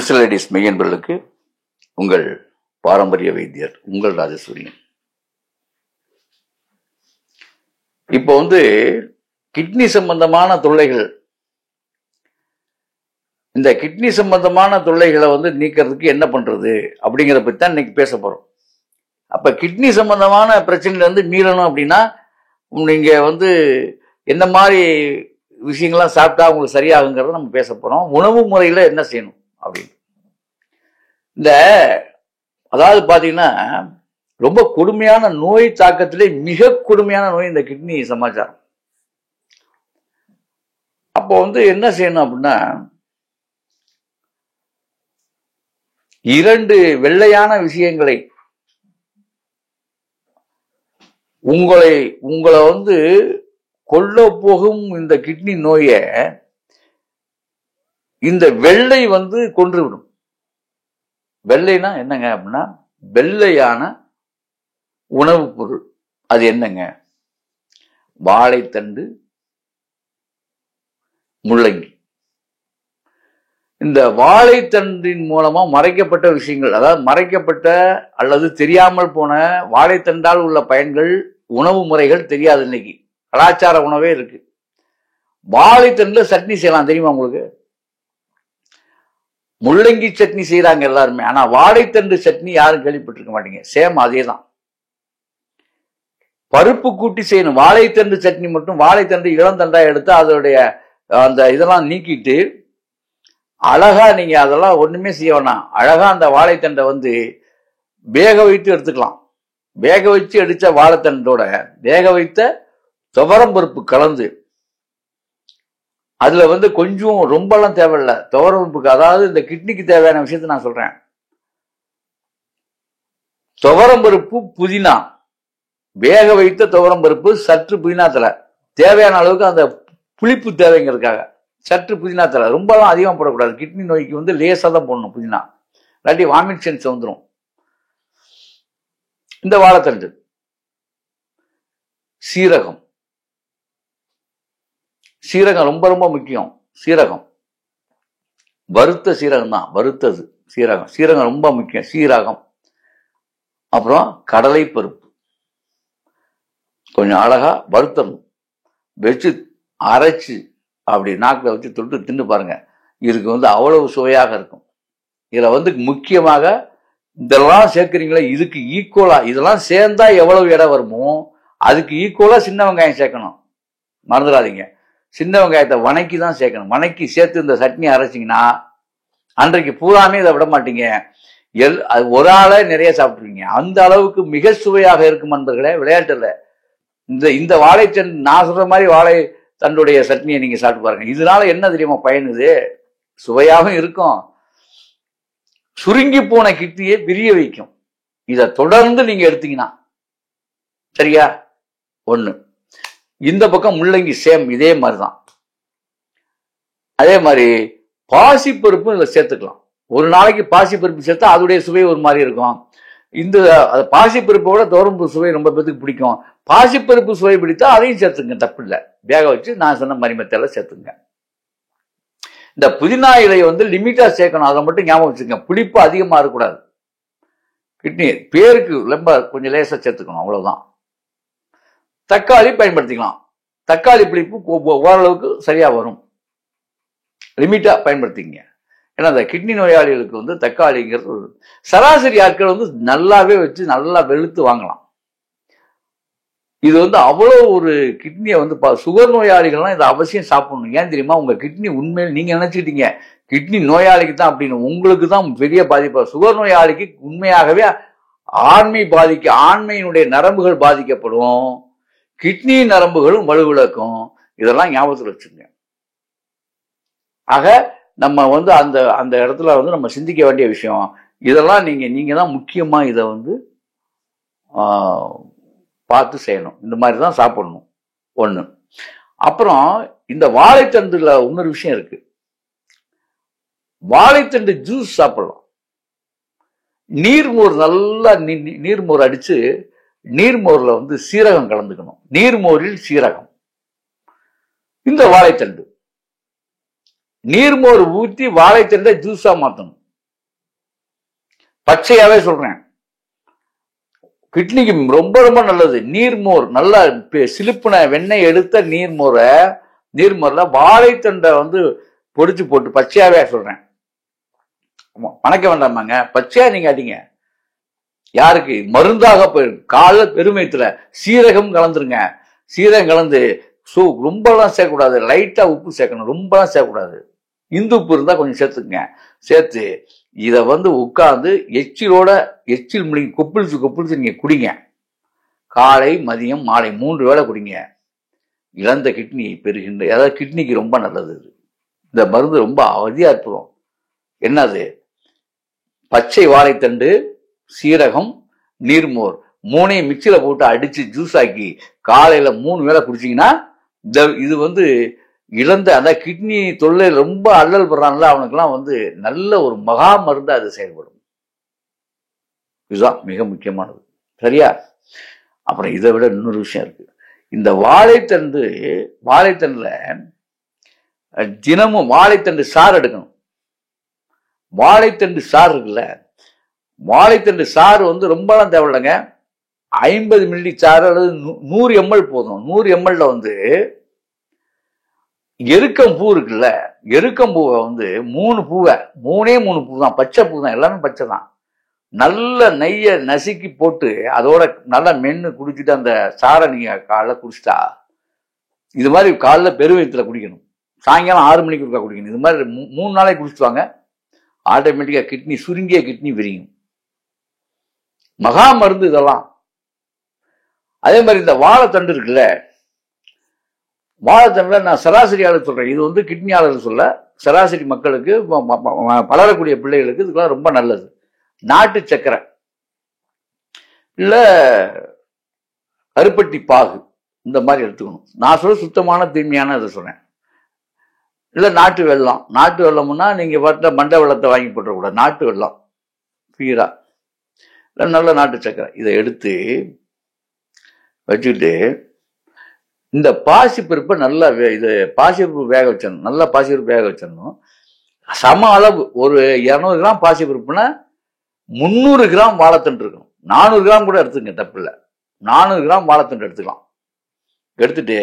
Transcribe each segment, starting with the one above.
Medicinal மெய்யன்பர்களுக்கு உங்கள் பாரம்பரிய வைத்தியர் உங்கள் ராஜசூரியன். இப்போ கிட்னி சம்பந்தமான தொல்லைகள், இந்த கிட்னி சம்பந்தமான தொல்லைகளை நீக்கிறதுக்கு என்ன பண்றது அப்படிங்கிறத பத்தி தான் இன்னைக்கு பேச போறோம். அப்ப கிட்னி சம்பந்தமான பிரச்சனையில மீளணும் அப்படின்னா நீங்க என்ன மாதிரி விஷயங்கள்லாம் சாப்பிட்டா உங்களுக்கு சரியாகுங்கிறத நம்ம பேச போறோம். உணவு முறையில என்ன செய்யணும் அப்படின்னு. அதாவது பாத்தீங்கன்னா ரொம்ப கொடுமையான நோய் தாக்கத்திலே மிக கொடுமையான நோய் இந்த கிட்னி சமாச்சாரம். அப்போ என்ன செய்யணும் அப்படின்னா, 2 வெள்ளையான விஷயங்களை உங்களை கொல்ல போகும் இந்த கிட்னி நோயை இந்த வெள்ளை கொன்றுவிடும். வெள்ளைனா என்னங்க அப்படின்னா, வெள்ளையான உணவுப் பொருள். அது என்னங்க? வாழைத்தண்டு, முள்ளங்கி. இந்த வாழைத்தண்டின் மூலமா மறைக்கப்பட்ட விஷயங்கள், அதாவது மறைக்கப்பட்ட அல்லது தெரியாமல் போன வாழைத்தண்டால் உள்ள பயன்கள், உணவு முறைகள் தெரியாது. இன்னைக்கு கலாச்சார உணவே இருக்கு. வாழைத்தண்டுல சட்னி செய்யலாம், தெரியுமா உங்களுக்கு? முள்ளங்கி சட்னி செய்யறாங்க எல்லாருமே. ஆனா வாழைத்தண்டு சட்னி யாரும் கேள்விப்பட்டிருக்க மாட்டீங்க. சேம் அதே தான். பருப்பு கூட்டி செய்யணும். வாழைத்தண்டு சட்னி மட்டும் வாழைத்தண்டு இளந்தண்டா எடுத்து அதோடைய அந்த இதெல்லாம் நீக்கிட்டு அழகா நீங்க அதெல்லாம் ஒண்ணுமே செய்ய வேணாம். அழகா அந்த வாழைத்தண்டை வேக வைத்து எடுத்துக்கலாம். வேக வச்சு அடிச்ச வாழைத்தண்டோட வேக வைத்த துவரம் பருப்பு கலந்து, அதுல கொஞ்சம் ரொம்பலாம் தேவையில்லை துவரம் பருப்புக்கு. அதாவது இந்த கிட்னிக்கு தேவையான விஷயத்த நான் சொல்றேன். துவரம் பருப்பு, புதினா, வேக வைத்த துவரம் பருப்பு, சற்று புதினா தலை, தேவையான அளவுக்கு அந்த புளிப்பு தேவைங்கிறதுக்காக சற்று புதினா தலை. ரொம்பலாம் அதிகமாக போடக்கூடாது. கிட்னி நோய்க்கு லேசா தான் போடணும் புதினா, இல்லாட்டி வாமிட் சென்ஸ் வந்துடும். இந்த வாழைத்தண்டு, சீரகம். சீரகம் ரொம்ப ரொம்ப முக்கியம். சீரகம் வறுத்த சீரகம் தான், வறுத்தது சீரகம். சீரகம் ரொம்ப முக்கியம். சீரகம். அப்புறம் கடலை பருப்பு கொஞ்சம் அழகா வறுத்தணும். வச்சு அரைச்சு அப்படி நாக்கில் வச்சு தொட்டு தின்னு பாருங்க. இதுக்கு அவ்வளவு சுவையாக இருக்கும். இதுல முக்கியமாக இதெல்லாம் சேர்க்கிறீங்களா, இதுக்கு ஈக்குவலா இதெல்லாம் சேர்ந்தா எவ்வளவு இடம் வருமோ அதுக்கு ஈக்குவலா சின்ன வெங்காயம் சேர்க்கணும். மறந்துடாதீங்க. சின்ன வெங்காயத்தை வணக்கி தான் சேர்க்கணும். வணக்கி சேர்த்து இந்த சட்னி அரைச்சிங்கன்னா அன்றைக்கு பூராமே இதை விட மாட்டீங்க. அது ஒரு ஆளே நிறைய சாப்பிட்டுருவீங்க. அந்த அளவுக்கு மிக சுவையாக இருக்கும் நண்பர்களே. விளையாட்டு இல்லை. இந்த வாழைத்தண்டு நான் சொல்ற மாதிரி வாழை தண்டுடைய சட்னியை நீங்க சாப்பிட்டு பாருங்க. இதனால என்ன தெரியுமா பயன்? இது சுவையாகவும் இருக்கும், சுருங்கி போன கிட்னியை விரிய வைக்கும். இதை தொடர்ந்து நீங்க எடுத்தீங்கன்னா சரியா. ஒண்ணு. இந்த பக்கம் முள்ளங்கி சேம் இதே மாதிரிதான். அதே மாதிரி பாசிப்பருப்பும் இதுல சேர்த்துக்கலாம். ஒரு நாளைக்கு பாசிப்பருப்பு சேர்த்தா அதோடைய சுவை ஒரு மாதிரி இருக்கும். இந்த பாசிப்பருப்போட துவரம்பு சுவை ரொம்ப பேருக்கு பிடிக்கும். பாசிப்பருப்பு சுவை பிடித்தா அதையும் சேர்த்துங்க, தப்பு இல்லை. வேக வச்சு நான் சொன்ன மாதிரி மெத்தட்ல சேர்த்துங்க. இந்த புதினா இலை லிமிட்டா சேர்க்கணும். அதை மட்டும் ஞாபகம் வச்சுக்கோங்க. புளிப்பு அதிகமா இருக்கக்கூடாது. கிட்னி பேருக்கு ரொம்ப கொஞ்சம் லேசா சேர்த்துக்கணும், அவ்வளவுதான். தக்காளி பயன்படுத்திக்கலாம். தக்காளி புளிப்பு ஓரளவுக்கு சரியா வரும். லிமிட்டா பயன்படுத்திங்க. ஏன்னா அந்த கிட்னி நோயாளிகளுக்கு தக்காளிங்கிறது சராசரி ஆட்கள் நல்லாவே வச்சு நல்லா வெளுத்து வாங்கலாம். இது அவ்வளோ ஒரு கிட்னியை சுகர் நோயாளிகள்லாம் இதை அவசியம் சாப்பிடணும். ஏன் தெரியுமா? உங்க கிட்னி உண்மையில் நீங்க நினைச்சுக்கிட்டீங்க கிட்னி நோயாளிக்கு தான் அப்படின்னு. உங்களுக்கு தான் பெரிய பாதிப்பு. சுகர் நோயாளிக்கு உண்மையாகவே ஆண்மையினுடைய நரம்புகள் பாதிக்கப்படும், கிட்னி நரம்புகளும் வலுவிழக்கும். இதெல்லாம் ஞாபகத்தில் வச்சுங்க. ஆக நம்ம அந்த அந்த இடத்துல நம்ம சிந்திக்க வேண்டிய விஷயம் இதெல்லாம். நீங்க தான் முக்கியமா இதை பார்த்து செய்யணும். இந்த மாதிரி தான் சாப்பிடணும். ஒண்ணு. அப்புறம் இந்த வாழைத்தண்டுல இன்னொரு விஷயம் இருக்கு. வாழைத்தண்டு ஜூஸ் சாப்பிடலாம். நீர்மோர் நல்லா நீர்மோர் அடிச்சு நீர்மோர்ல சீரகம் கலந்துக்கணும். நீர்மோரில் சீரகம். இந்த வாழைத்தண்டு நீர்மோர் ஊற்றி வாழைத்தண்டை ஜூஸா மாற்றணும். பச்சையாவே சொல்றேன். கிட்னிக்கு ரொம்ப ரொம்ப நல்லது. நீர்மோர், நல்லா சிலுப்புன வெண்ணெய் எடுத்த நீர்மோர்ல வாழைத்தண்டை வந்து பொடிச்சு போட்டு பச்சையாவே சொல்றேன். வணக்க வேண்டாமாங்க, பச்சையா நீங்க அடிங்க. யாருக்கு? மருந்தாக போயிடும். காலைல பெருமையத்துல சீரகம் கலந்துருங்க. சீரகம் கலந்து ரொம்பலாம் சேர்க்கக்கூடாது, லைட்டா உப்பு சேர்க்கணும், ரொம்பலாம் சேர்க்கக்கூடாது. இந்து உப்பு இருந்தா கொஞ்சம் சேர்த்துக்குங்க. சேர்த்து இதை வந்து உட்கார்ந்து எச்சில் முழுங்கி கொப்பிளிச்சு நீங்க குடிங்க. காலை மதியம் மாலை 3 வேளை குடிங்க. இழந்த கிட்னி பெறுகின்ற, அதாவது கிட்னிக்கு ரொம்ப நல்லது. இந்த மருந்து ரொம்ப அற்புதம். என்னது? பச்சை வாழைத்தண்டு, சீரகம், நீர்மோர் 3ஐயும் மிக்சியில போட்டு அடிச்சு ஜூஸ் ஆக்கி காலையில 3 வேளை குடிச்சீங்கன்னா இது வந்து இழந்த, அந்த கிட்னி தொல்லை ரொம்ப அல்லல் படுறான்ல அவனுக்கெல்லாம் வந்து நல்ல ஒரு மகா மருந்து அது செயல்படும். இதுதான் மிக முக்கியமானது. சரியா? அப்புறம் இதை விட இன்னொரு விஷயம் இருக்கு. இந்த வாழைத்தண்டுல தினமும் வாழைத்தண்டு சாறு எடுக்கணும். வாழைத்தண்டு சாறு இருக்குல்ல, வாழைத்தண்டு சாறு வந்து ரொம்பலாம் தேவையில்லைங்க. 50 மில்லி சாறு அல்லது 100 ml போதும். 100 ml வந்து எருக்கம்பூ இருக்குல்ல, எருக்கம்பூவை வந்து 3 பூ தான், பச்சை பூ தான், எல்லாமே பச்சை தான். நல்ல நெய்ய நசுக்கி போட்டு அதோட நல்லா மென்னு குடிச்சிட்டு அந்த சாரை நீங்க காலைல குடிச்சிட்டா, இது மாதிரி காலைல பெருவயத்துல குடிக்கணும், சாயங்காலம் 6 மணிக்கு இருக்கா குடிக்கணும். இது மாதிரி 3 நாளை குடிச்சிட்டு வாங்க. ஆட்டோமேட்டிக்கா கிட்னி, சுருங்கிய கிட்னி விரியும். மகா மருந்து இதெல்லாம். அதே மாதிரி இந்த வாழைத்தண்டு இருக்குல்ல, வாழைத்தண்டுல நான் சராசரி ஆளு சொல்றேன், இது வந்து கிட்னி ஆளு சொல்ல, சராசரி மக்களுக்கு, வளரக்கூடிய பிள்ளைகளுக்கு இதுக்கெல்லாம் ரொம்ப நல்லது. நாட்டு சக்கரை இல்ல கருப்பட்டி பாகு இந்த மாதிரி எடுத்துக்கணும். நான் சொல்ல சுத்தமான தூய்மையான இதை சொன்னேன். இல்ல நாட்டு வெள்ளம்னா நீங்க பார்த்த மண்டை வெள்ளத்தை வாங்கி போட்டக்கூடாது. நாட்டு வெள்ளம் பீரா இல்லை நல்ல நாட்டு சக்கரை இதை எடுத்து வச்சுக்கிட்டு இந்த பாசிப்பருப்பை நல்லா பாசிப்பருப்பு வேக வச்சிடணும். நல்லா பாசிப்பருப்பு வேக வச்சிடணும். சம அளவு ஒரு 200 கிராம் பாசிப்பருப்புனா 300 கிராம் வாழைத்தண்டு இருக்கணும். 400 கிராம் கூட எடுத்துங்க, தப்பு இல்லை. 400 கிராம் வாழைத்தண்டு எடுத்துக்கலாம். எடுத்துட்டு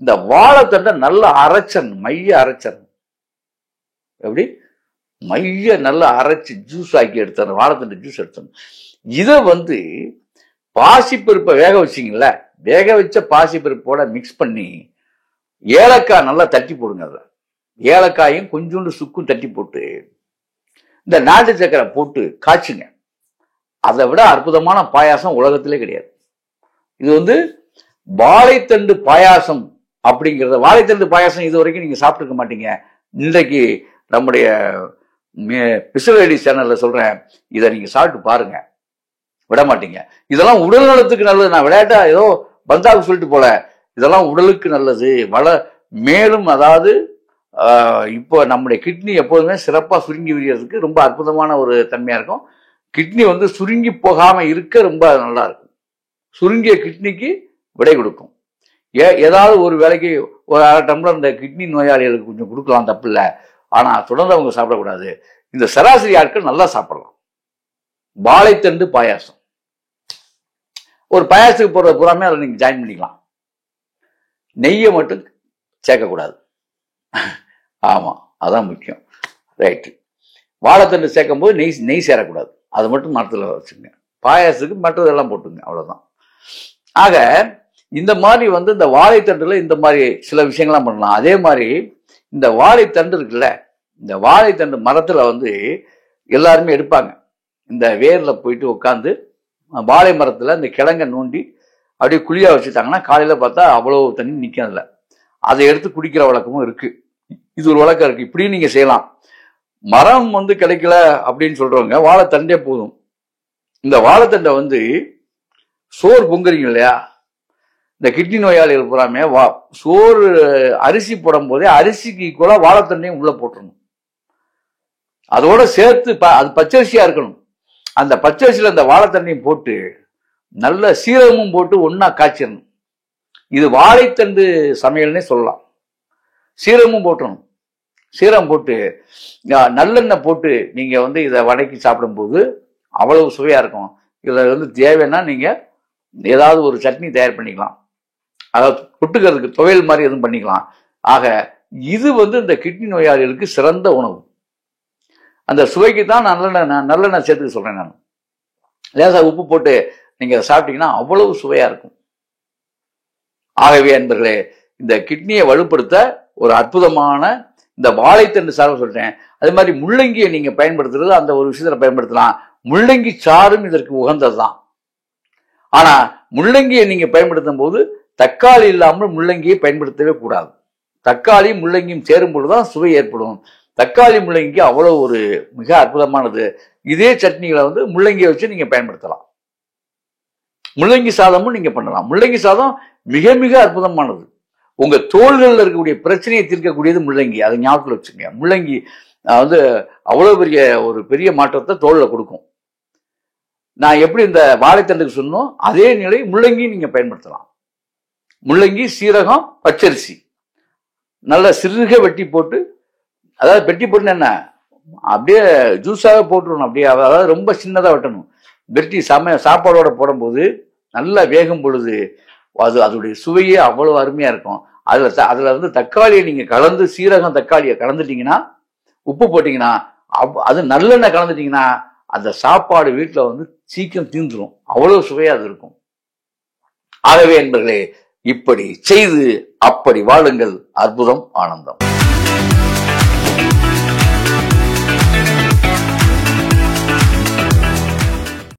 இந்த வாழைத்தண்டை நல்லா அரைச்சணும், மைய அரைச்சணும். எப்படி? மைய நல்லா அரைச்சு ஜூஸ் ஆக்கி எடுத்தணும், வாழைத்தண்டு ஜூஸ் எடுத்தணும். இதை வந்து பாசிப்பருப்பை வேக வச்சிங்கல்ல, வேக வச்ச பாசிப்பருப்போட மிக்ஸ் பண்ணி ஏலக்காய் நல்லா தட்டி போடுங்க. அதில் ஏலக்காயும் கொஞ்சோண்டு சுக்கும் தட்டி போட்டு இந்த நாட்டு சக்கரை போட்டு காய்ச்சுங்க. அதை விட அற்புதமான பாயாசம் உலகத்திலே கிடையாது. இது வந்து வாழைத்தண்டு பாயாசம் அப்படிங்கிறத, வாழைத்தண்டு பாயாசம் இது வரைக்கும் நீங்க சாப்பிட்டுருக்க மாட்டீங்க. இன்றைக்கு நம்முடைய பிசுவேடி சேனல்ல சொல்றேன், இதை நீங்க சாப்பிட்டு பாருங்க, விட மாட்டீங்க. இதெல்லாம் உடல் நலத்துக்கு நல்லது. நான் விளையாட்டா ஏதோ பந்தாவுக்கு சொல்லிட்டு போல, இதெல்லாம் உடலுக்கு நல்லது. மேலும் அதாவது இப்போ நம்முடைய கிட்னி எப்போதுமே சிறப்பா சுருங்கி விரியறதுக்கு ரொம்ப அற்புதமான ஒரு தன்மையா இருக்கும். கிட்னி வந்து சுருங்கி போகாம இருக்க ரொம்ப நல்லா இருக்கும். சுருங்கிய கிட்னிக்கு விடை கொடுக்கும். ஏதாவது ஒரு வேலைக்கு ஒரு 1/2 டம்ளர் இந்த கிட்னி நோயாளிகளுக்கு கொஞ்சம் கொடுக்கலாம், தப்பு இல்லை. ஆனா தொடர்ந்து அவங்க சாப்பிடக்கூடாது. இந்த சராசரி ஆட்கள் நல்லா சாப்பிடலாம். வாழைத்தண்டு பாயாசம், ஒரு பாயாசத்துக்கு போடுற பூராமே அதில் நீங்க ஜாயின் பண்ணிக்கலாம். நெய்யை மட்டும் சேர்க்கக்கூடாது. ஆமா, அதான் முக்கியம். ரைட்டு. வாழைத்தண்டு சேர்க்கும் போது நெய் சேரக்கூடாது. அது மட்டும் மரத்தில் வச்சுங்க. பாயாசத்துக்கு மற்றதெல்லாம் போட்டுங்க, அவ்வளவுதான். ஆக இந்த மாதிரி வந்து இந்த வாழைத்தண்டுல இந்த மாதிரி சில விஷயங்கள்லாம் பண்ணலாம். அதே மாதிரி இந்த வாழைத்தண்டு இருக்குல்ல, இந்த வாழைத்தண்டு மரத்துல வந்து எல்லாருமே எடுப்பாங்க. இந்த வேர்ல போயிட்டு உட்காந்து வாழை மரத்துல இந்த கிழங்க நோண்டி அப்படியே குழியா வச்சுட்டாங்கன்னா காலையில பார்த்தா அவ்வளவு தண்ணி நிற்காதுல. அதை எடுத்து குடிக்கிற வழக்கமும் இருக்கு. இது ஒரு வழக்கம் இருக்கு. இப்படியும் நீங்க செய்யலாம். மரம் வந்து கிடைக்கல அப்படின்னு சொல்றவங்க வாழைத்தண்டே போதும். இந்த வாழைத்தண்டை வந்து சோறு பொங்குறீங்க இல்லையா, இந்த கிட்னி நோயாளிகள் பூராமே சோறு அரிசி போடும் போதே அரிசிக்கு கூட வாழைத்தண்டையும் உள்ள போட்டுருணும். அதோட சேர்த்து அது பச்சரிசியா இருக்கணும். அந்த பச்சரிசியில அந்த வாழைத்தண்டையும் போட்டு நல்ல சீரகமும் போட்டு ஒன்னா காய்ச்சிடணும். இது வாழைத்தண்டு சமையல்னே சொல்லலாம். சீரகமும் போட்டணும். சீரகம் போட்டு நல்லெண்ணெய் போட்டு நீங்க வந்து இதை வதக்கி சாப்பிடும்போது அவ்வளவு சுவையா இருக்கும். இதுல வந்து தேவைன்னா நீங்க ஏதாவது ஒரு சட்னி தயார் பண்ணிக்கலாம், அதாவது தொட்டுக்கிறதுக்கு துவையல் மாதிரி எதுவும் பண்ணிக்கலாம். ஆக இது வந்து இந்த கிட்னி நோயாளிகளுக்கு சிறந்த உணவு. அந்த சுவைக்கு தான் நல்லெண்ணெய் சேர்த்துக்க சொல்றேன் நான். லேசா உப்பு போட்டு நீங்க சாப்பிட்டீங்கன்னா அவ்வளவு சுவையா இருக்கும். ஆகவே அன்பர்களே, இந்த கிட்னியை வலுப்படுத்த ஒரு அற்புதமான இந்த வாழைத்தண்டு சாறு சொல்றேன். அதே மாதிரி முள்ளங்கியை நீங்க பயன்படுத்துறது அந்த ஒரு விஷயத்துல பயன்படுத்தலாம். முள்ளங்கி சாறும் இதற்கு உகந்ததுதான். ஆனா முள்ளங்கியை நீங்க பயன்படுத்தும் போது தக்காளி இல்லாமல் முள்ளங்கியை பயன்படுத்தவே கூடாது. தக்காளி முள்ளங்கியும் சேரும் பொழுதுதான் சுவை ஏற்படும். தக்காளி முள்ளங்கி அவ்வளவு ஒரு மிக அற்புதமானது. இதே சட்னிகளை வந்து முள்ளங்கியை வச்சு நீங்க பயன்படுத்தலாம். முள்ளங்கி சாதமும் நீங்க பண்ணலாம். முள்ளங்கி சாதம் மிக மிக அற்புதமானது. உங்க தோள்களில் இருக்கக்கூடிய பிரச்சனையை தீர்க்கக்கூடியது முள்ளங்கி. அதை ஞாபகத்தில் வச்சுங்க. முள்ளங்கி வந்து அவ்வளவு ஒரு பெரிய மாற்றத்தை தோல்ல கொடுக்கும். நான் எப்படி இந்த வாழைத்தண்டுக்கு சொன்னோம் அதே நிலை முள்ளங்கி நீங்க பயன்படுத்தலாம். முள்ளங்கி, சீரகம், பச்சரிசி நல்ல சிறுக வெட்டி போட்டு, அதாவது வெட்டி போட்டு என்ன அப்படியே ஜூஸாக போட்டுருணும். அப்படியே அதாவது ரொம்ப சின்னதா வெட்டணும். வெட்டி சாப்பாடோட போடும்போது நல்லா வேகும் பொழுது அதோடைய சுவையே அவ்வளவு அருமையா இருக்கும். அதுல வந்து தக்காளியை நீங்க கலந்து, சீரகம் தக்காளியை கலந்துட்டீங்கன்னா, உப்பு போட்டீங்கன்னா, அது நல்லெண்ணெய் கலந்துட்டீங்கன்னா அந்த சாப்பாடு வீட்டுல வந்து சீக்கிரம் தீந்துரும். அவ்வளவு சுவையா அது இருக்கும். ஆகவே என்பர்களே, இப்படி செய்து அப்படி வாழுங்கள். அற்புதம், ஆனந்தம்.